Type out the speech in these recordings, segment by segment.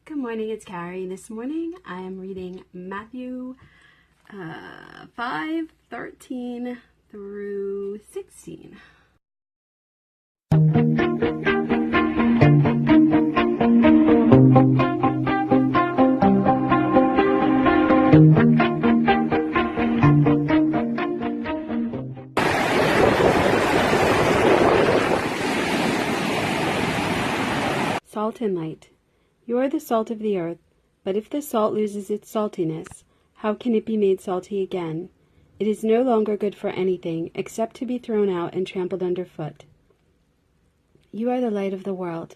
Good morning, it's Carrie. This morning I am reading Matthew 5:13 through 16. Salt and light. You are the salt of the earth, but if the salt loses its saltiness, how can it be made salty again? It is no longer good for anything except to be thrown out and trampled underfoot. You are the light of the world.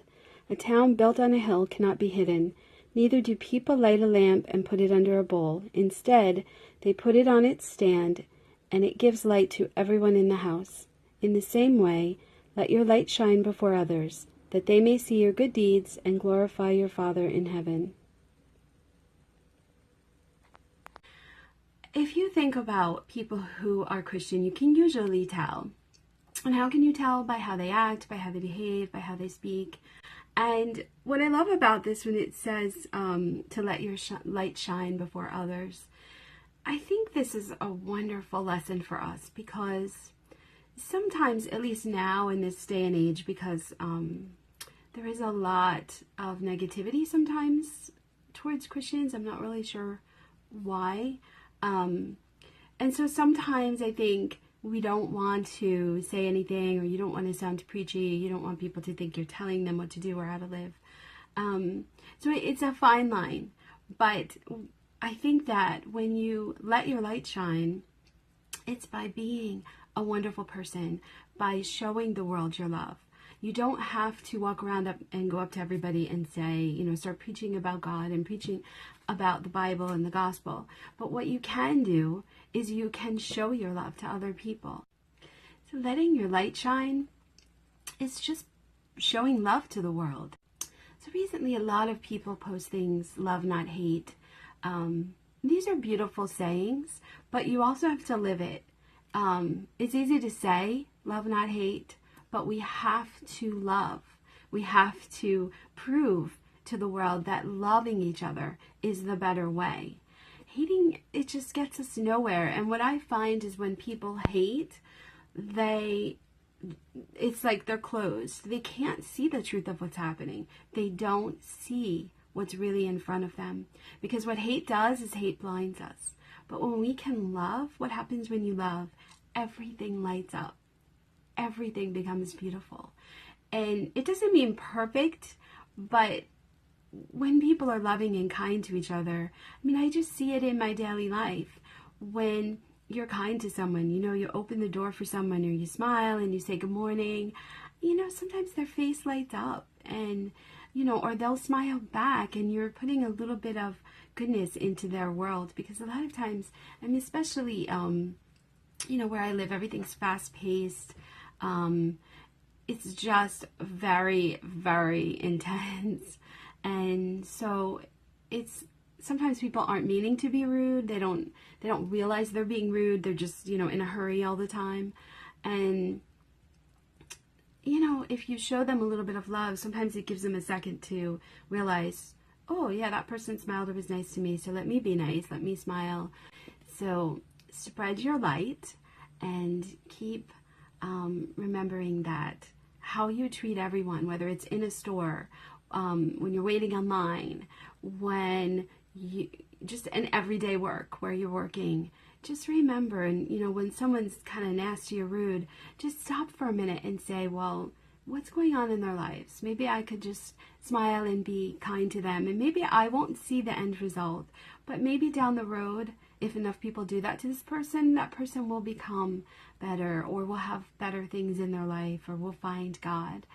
A town built on a hill cannot be hidden. Neither do people light a lamp and put it under a bowl. Instead, they put it on its stand, and it gives light to everyone in the house. In the same way, let your light shine before others, that they may see your good deeds and glorify your Father in heaven. If you think about people who are Christian, you can usually tell. And how can you tell? By how they act, by how they behave, by how they speak. And what I love about this when it says to let your light shine before others, I think this is a wonderful lesson for us, because sometimes, at least now in this day and age, because there is a lot of negativity sometimes towards Christians. I'm not really sure why. And so sometimes I think we don't want to say anything, or you don't want to sound preachy. You don't want people to think you're telling them what to do or how to live. So it's a fine line. But I think that when you let your light shine, it's by being a wonderful person, by showing the world your love. You don't have to walk around up and go up to everybody and say, start preaching about God and preaching about the Bible and the gospel. But what you can do is you can show your love to other people. So letting your light shine is just showing love to the world. So recently a lot of people post things, love not hate. These are beautiful sayings, but you also have to live it. It's easy to say, love not hate, but we have to love. We have to prove to the world that loving each other is the better way. Hating, it just gets us nowhere. And what I find is when people hate, it's like they're closed. They can't see the truth of what's happening. They don't see what's really in front of them. Because what hate does is hate blinds us. But when we can love, what happens when you love? Everything lights up. Everything becomes beautiful. And it doesn't mean perfect, but when people are loving and kind to each other, I just see it in my daily life. When you're kind to someone, you open the door for someone, or you smile and you say good morning, sometimes their face lights up, and or they'll smile back, and you're putting a little bit of goodness into their world. Because a lot of times, especially where I live, everything's fast paced. It's just very, very intense. And so it's sometimes people aren't meaning to be rude. They don't realize they're being rude. They're just, in a hurry all the time. And, if you show them a little bit of love, sometimes it gives them a second to realize, oh yeah, that person smiled, it was nice to me, so let me be nice, let me smile. So spread your light and keep remembering that how you treat everyone, whether it's in a store, when you're waiting online, when you just in everyday work where you're working, just remember, and when someone's kind of nasty or rude, just stop for a minute and say, well, what's going on in their lives? Maybe I could just smile and be kind to them, and maybe I won't see the end result, but maybe down the road, if enough people do that to this person, that person will become better, or will have better things in their life, or will find God.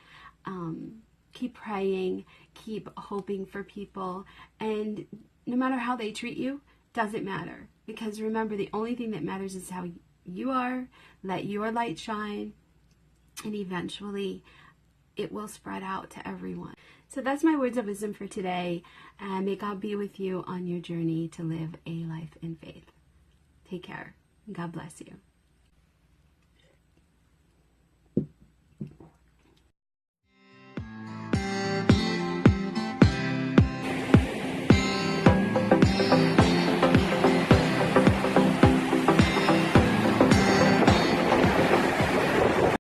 Keep praying, keep hoping for people, and no matter how they treat you, doesn't matter. Because remember, the only thing that matters is how you are. Let your light shine, and eventually it will spread out to everyone. So that's my words of wisdom for today, and may God be with you on your journey to live a life in faith. Take care. God bless you.